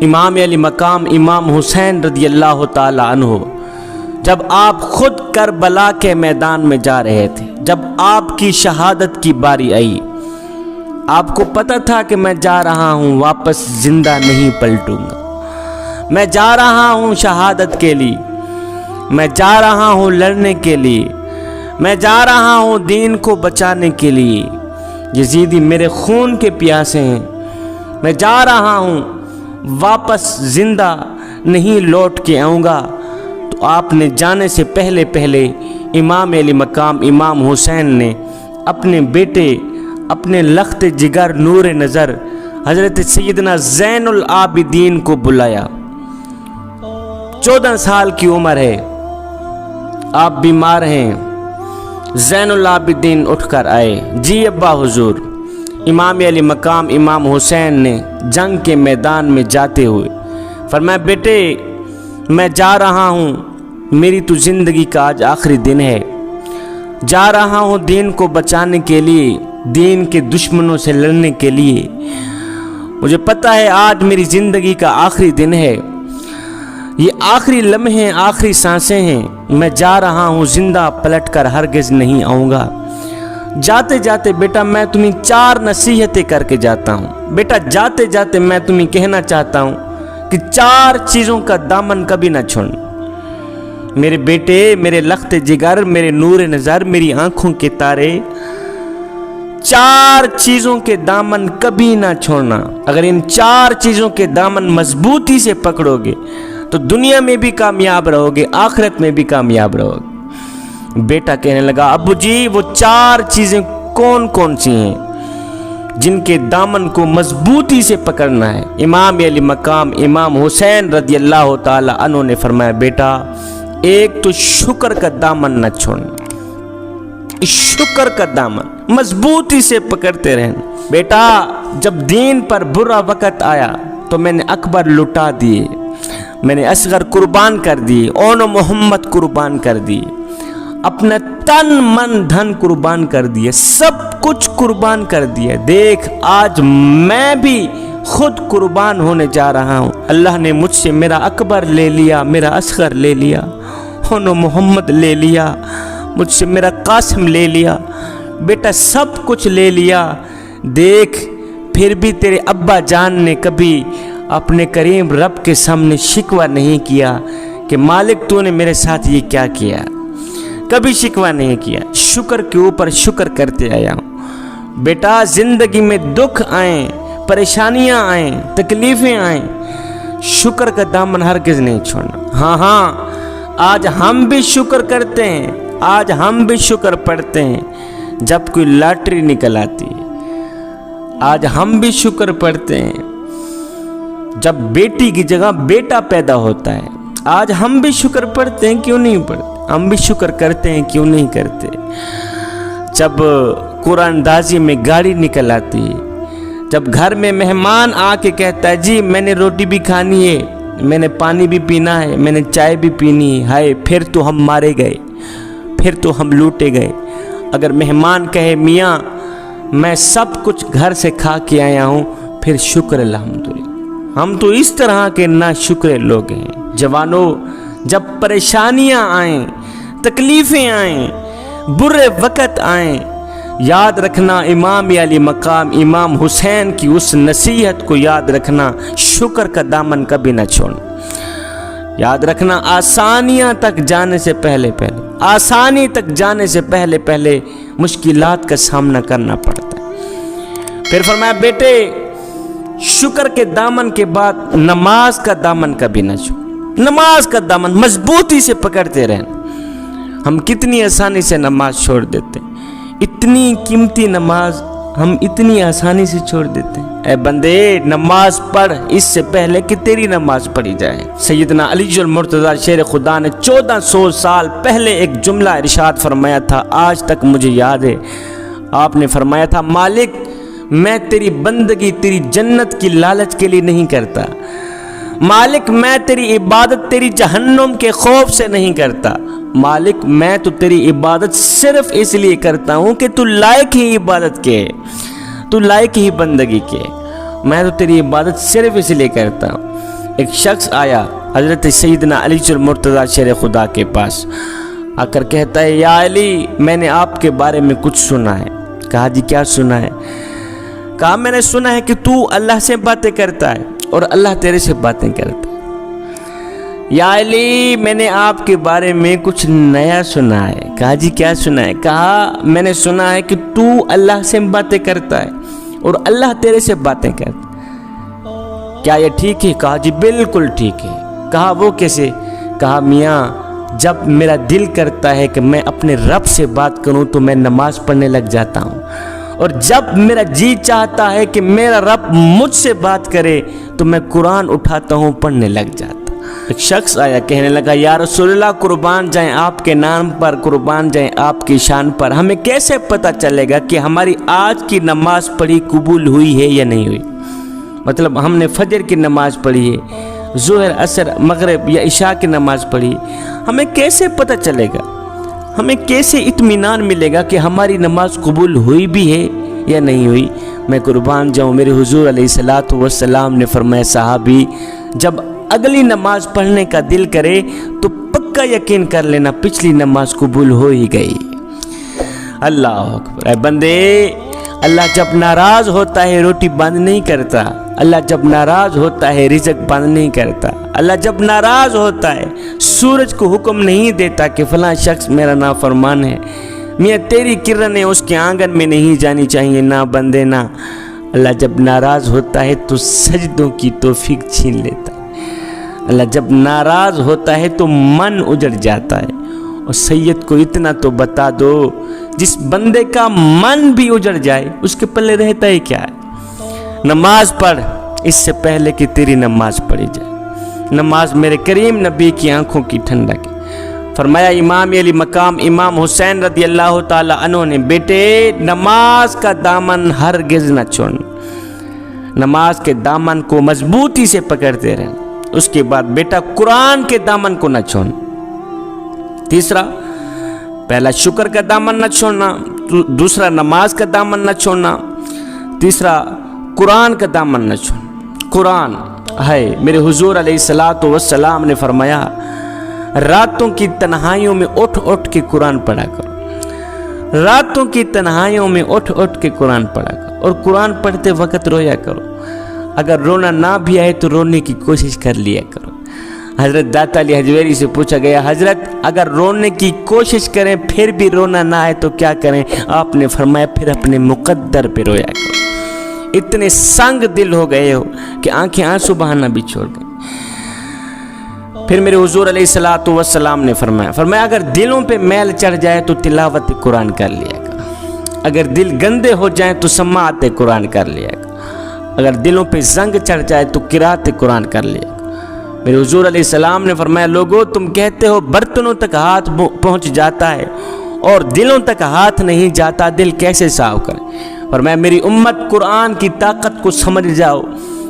امام علی مقام امام حسین رضی اللہ تعالی عنہ جب آپ خود کربلا کے میدان میں جا رہے تھے، جب آپ کی شہادت کی باری آئی، آپ کو پتہ تھا کہ میں جا رہا ہوں، واپس زندہ نہیں پلٹوں گا، میں جا رہا ہوں شہادت کے لیے، میں جا رہا ہوں لڑنے کے لیے، میں جا رہا ہوں دین کو بچانے کے لیے، یزیدی میرے خون کے پیاسے ہیں، میں جا رہا ہوں، واپس زندہ نہیں لوٹ کے آؤں گا۔ تو آپ نے جانے سے پہلے امام علی مقام امام حسین نے اپنے بیٹے، اپنے لخت جگر نور نظر حضرت سیدنا زین العابدین کو بلایا۔ 14 سال کی عمر ہے، آپ بیمار ہیں۔ زین العابدین اٹھ کر آئے، جی ابا حضور۔ امام علی مقام امام حسین نے جنگ کے میدان میں جاتے ہوئے فرمایا، بیٹے میں جا رہا ہوں، میری تو زندگی کا آج آخری دن ہے، جا رہا ہوں دین کو بچانے کے لیے، دین کے دشمنوں سے لڑنے کے لیے، مجھے پتہ ہے آج میری زندگی کا آخری دن ہے، یہ آخری لمحے آخری سانسیں ہیں، میں جا رہا ہوں، زندہ پلٹ کر ہرگز نہیں آؤں گا۔ جاتے جاتے بیٹا میں تمہیں 4 نصیحتیں کر کے جاتا ہوں، بیٹا جاتے جاتے میں تمہیں کہنا چاہتا ہوں کہ 4 چیزوں کا دامن کبھی نہ چھوڑ۔ میرے بیٹے، میرے لخت جگر، میرے نور نظر، میری آنکھوں کے تارے، 4 چیزوں کے دامن کبھی نہ چھوڑنا۔ اگر ان 4 چیزوں کے دامن مضبوطی سے پکڑو گے تو دنیا میں بھی کامیاب رہو گے، آخرت میں بھی کامیاب رہو گے۔ بیٹا کہنے لگا، ابو جی وہ 4 چیزیں کون کون سی ہیں جن کے دامن کو مضبوطی سے پکڑنا ہے؟ امام علی مقام امام حسین رضی اللہ تعالی عنہ نے فرمایا، بیٹا ایک تو شکر کا دامن نہ چھوڑنا، شکر کا دامن مضبوطی سے پکڑتے رہنا۔ بیٹا جب دین پر برا وقت آیا تو میں نے اکبر لٹا دیے، میں نے اصغر قربان کر دیے، اون و محمد قربان کر دیے، اپنا تن من دھن قربان کر دیے، سب کچھ قربان کر دیا۔ دیکھ آج میں بھی خود قربان ہونے جا رہا ہوں، اللہ نے مجھ سے میرا اکبر لے لیا، میرا اصغر لے لیا، اون و محمد لے لیا، مجھ سے میرا قاسم لے لیا، بیٹا سب کچھ لے لیا۔ دیکھ پھر بھی تیرے ابا جان نے کبھی اپنے کریم رب کے سامنے شکوہ نہیں کیا کہ مالک تو نے میرے ساتھ یہ کیا کیا، کبھی شکوہ نہیں کیا، شکر کے اوپر شکر کرتے آیا ہوں۔ بیٹا زندگی میں دکھ آئیں، پریشانیاں آئیں، تکلیفیں آئیں، شکر کا دامن ہرگز نہیں چھوڑنا۔ ہاں آج ہم بھی شکر کرتے ہیں، آج ہم بھی شکر پڑھتے ہیں جب کوئی لاٹری نکل آتی ہے، آج ہم بھی شکر پڑھتے ہیں جب بیٹی کی جگہ بیٹا پیدا ہوتا ہے، آج ہم بھی شکر پڑھتے ہیں، کیوں نہیں پڑھتے؟ ہم بھی شکر کرتے ہیں، کیوں نہیں کرتے؟ جب قرآن اندازی میں گاڑی نکل آتی ہے، جب گھر میں مہمان آ کے کہتا ہے جی میں نے روٹی بھی کھانی ہے، میں نے پانی بھی پینا ہے، میں نے چائے بھی پینی ہے، ہائے پھر تو ہم مارے گئے، پھر تو ہم لوٹے گئے۔ اگر مہمان کہے میاں میں سب کچھ گھر سے کھا کے آیا ہوں، پھر شکر الحمدللہ۔ ہم تو اس طرح کے نا شکر لوگ ہیں۔ جوانوں جب پریشانیاں آئیں، تکلیفیں آئیں، برے وقت آئیں، یاد رکھنا امام علی مقام امام حسین کی اس نصیحت کو یاد رکھنا، شکر کا دامن کبھی نہ چھوڑنا۔ یاد رکھنا آسانیاں تک جانے سے پہلے آسانی تک جانے سے پہلے مشکلات کا سامنا کرنا پڑتا ہے۔ پھر فرمایا بیٹے شکر کے دامن کے بعد نماز کا دامن کبھی نہ چھوڑ، نماز کا دامن مضبوطی سے پکڑتے رہنا۔ ہم کتنی آسانی سے نماز چھوڑ دیتے ہیں، اتنی قیمتی نماز ہم اتنی آسانی سے چھوڑ دیتے ہیں۔ اے بندے نماز پڑھ اس سے پہلے کہ تیری نماز پڑھی جائے۔ سیدنا علی المرتضیٰ شیر خدا نے 1400 سال پہلے ایک جملہ ارشاد فرمایا تھا، آج تک مجھے یاد ہے۔ آپ نے فرمایا تھا، مالک میں تیری بندگی تیری جنت کی لالچ کے لیے نہیں کرتا، مالک میں تیری عبادت تیری جہنم کے خوف سے نہیں کرتا، مالک میں تو تیری عبادت صرف اس لیے کرتا ہوں کہ تو لائق ہی عبادت کے، تو لائق ہی بندگی کے۔ میں تو تیری عبادت صرف اس لیے کرتا ہوں۔ ایک شخص آیا حضرت سیدنا علی المرتضیٰ شیر خدا کے پاس، آ کر کہتا ہے یا علی میں نے آپ کے بارے میں کچھ سنا ہے۔ کہا جی کیا سنا ہے؟ کہا میں نے سنا ہے کہ تو اللہ سے باتیں کرتا ہے اور اللہ تیرے سے باتیں کرتا ہے۔ یا علی میں نے آپ کے بارے میں کچھ نیا سنا ہے۔ کہا جی کیا سنا ہے؟ کہا میں نے سنا ہے کہ تو اللہ سے باتیں کرتا ہے اور اللہ تیرے سے باتیں کرتا ہے، کیا یہ ٹھیک ہے؟ کہا جی بالکل ٹھیک ہے۔ کہا وہ کیسے؟ کہا میاں جب میرا دل کرتا ہے کہ میں اپنے رب سے بات کروں تو میں نماز پڑھنے لگ جاتا ہوں، اور جب میرا جی چاہتا ہے کہ میرا رب مجھ سے بات کرے تو میں قرآن اٹھاتا ہوں پڑھنے لگ جاتا ہوں۔ ایک شخص آیا کہنے لگا یا رسول اللہ قربان جائیں آپ کے نام پر، قربان جائیں آپ کی شان پر، ہمیں کیسے پتہ چلے گا کہ ہماری آج کی نماز پڑھی قبول ہوئی ہے یا نہیں ہوئی؟ مطلب ہم نے فجر کی نماز پڑھی ہے، ظہر عصر مغرب یا عشاء کی نماز پڑھی، ہمیں کیسے پتہ چلے گا؟ ہمیں کیسے اطمینان ملے گا کہ ہماری نماز قبول ہوئی بھی ہے یا نہیں ہوئی؟ میں قربان جاؤں میرے حضور علیہ السلام نے فرمایا صحابی جب اگلی نماز پڑھنے کا دل کرے تو پکا یقین کر لینا پچھلی نماز قبول ہو ہی گئی۔ اللہ اکبر۔ اے بندے اللہ جب ناراض ہوتا ہے روٹی بند نہیں کرتا، اللہ جب ناراض ہوتا ہے رزق بند نہیں کرتا، اللہ جب ناراض ہوتا ہے سورج کو حکم نہیں دیتا کہ فلاں شخص میرا نافرمان ہے، میاں تیری کرنیں اس کے آنگن میں نہیں جانی چاہیے، نہ بندے نہ۔ اللہ جب ناراض ہوتا ہے تو سجدوں کی توفیق چھین لیتا ہے، اللہ جب ناراض ہوتا ہے تو من اجڑ جاتا ہے۔ اور سید کو اتنا تو بتا دو جس بندے کا من بھی اجڑ جائے اس کے پلے رہتا ہی کیا ہے؟ نماز پڑھ اس سے پہلے کہ تیری نماز پڑھی جائے۔ نماز میرے کریم نبی کی آنکھوں کی ٹھنڈک ہے۔ فرمایا امام علی مقام امام حسین رضی اللہ تعالی عنہ نے بیٹے نماز کا دامن ہرگز نہ چھوڑنا، نماز کے دامن کو مضبوطی سے پکڑتے رہنا۔ اس کے بعد بیٹا قرآن کے دامن کو نہ چھوڑنا۔ تیسرا پہلا شکر کا دامن نہ چھوڑنا، دوسرا نماز کا دامن نہ چھوڑنا، تیسرا قرآن کا دامن نہ چھوڑنا۔ قرآن ہے میرے حضور علیہ السلام نے فرمایا راتوں کی تنہائیوں میں اٹھ اٹھ کے قرآن پڑھا کرو، راتوں کی تنہائیوں میں اٹھ اٹھ کے قرآن پڑھا کرو، اور قرآن پڑھتے وقت رویا کرو، اگر رونا نہ بھی آئے تو رونے کی کوشش کر لیا کرو۔ حضرت داتا علی حجویری سے پوچھا گیا حضرت اگر رونے کی کوشش کریں پھر بھی رونا نہ آئے تو کیا کریں؟ آپ نے فرمایا پھر اپنے مقدر پہ رویا کرو۔ اتنے سنگ دل ہو گئے ہو کہ آنکھیں آنسو بہانا بھی چھوڑ گئیں۔ پھر میرے حضور علیہ السلام نے فرمایا اگر دلوں پہ میل چڑھ جائے تو تلاوت قرآن کر لیا کرو، اگر دل گندے ہو جائیں تو سماعت قرآن کر لیا کرو، اگر دلوں پہ زنگ چڑھ جائے تو قرات قرآن کر لیا کرو۔ میرے حضور علیہ السلام نے فرمایا لوگو تم کہتے ہو برتنوں تک ہاتھ پہنچ جاتا ہے اور دلوں تک ہاتھ نہیں جاتا، دل کیسے صاف کرے؟ فرمایا میری امت قرآن کی طاقت کو سمجھ جاؤ،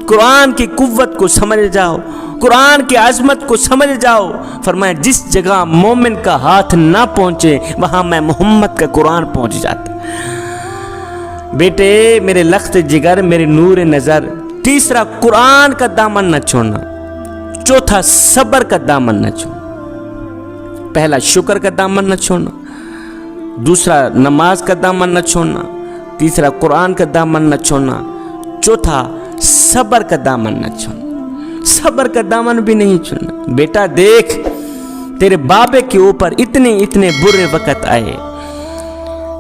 قرآن کی قوت کو سمجھ جاؤ، قرآن کی عظمت کو سمجھ جاؤ۔ فرمایا جس جگہ مومن کا ہاتھ نہ پہنچے وہاں میں محمد کا قرآن پہنچ جاتا۔ بیٹے میرے لخت جگر میرے نور نظر، تیسرا قرآن کا دامن نہ چھوڑنا، چوتھا صبر کا دامن نہ چھوڑنا۔ پہلا شکر کا دامن نہ چھوڑنا، دوسرا نماز کا دامن نہ چھوڑنا، تیسرا قرآن کا دامن نہ چھوڑنا، چوتھا صبر کا دامن نہ چھوڑنا۔ صبر کا دامن بھی نہیں چھوڑنا۔ بیٹا دیکھ تیرے بابے کے اوپر اتنے برے وقت آئے،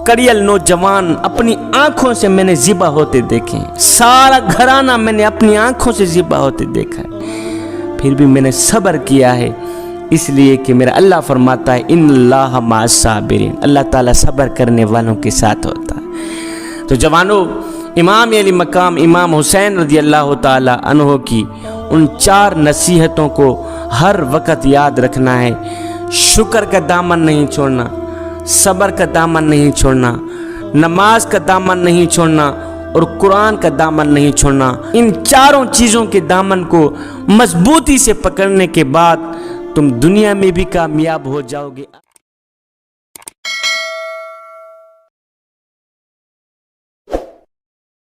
کڑیل نوجوان اپنی آنکھوں سے میں نے ذبح ہوتے دیکھے، سارا گھرانہ میں نے اپنی آنکھوں سے ذبح ہوتے دیکھا ہے، پھر بھی میں نے صبر کیا ہے، اس لیے کہ میرا اللہ فرماتا ہے ان اللہ مع الصابرین، اللہ تعالیٰ صبر کرنے والوں کے ساتھ ہوتا ہے۔ تو جوانوں امام علی مقام امام حسین رضی اللہ تعالی عنہ کی ان 4 نصیحتوں کو ہر وقت یاد رکھنا ہے۔ شکر کا دامن نہیں چھوڑنا، صبر کا دامن نہیں چھوڑنا، نماز کا دامن نہیں چھوڑنا اور قرآن کا دامن نہیں چھوڑنا۔ ان 4 چیزوں کے دامن کو مضبوطی سے پکڑنے کے بعد تم دنیا میں بھی کامیاب ہو جاؤ گے۔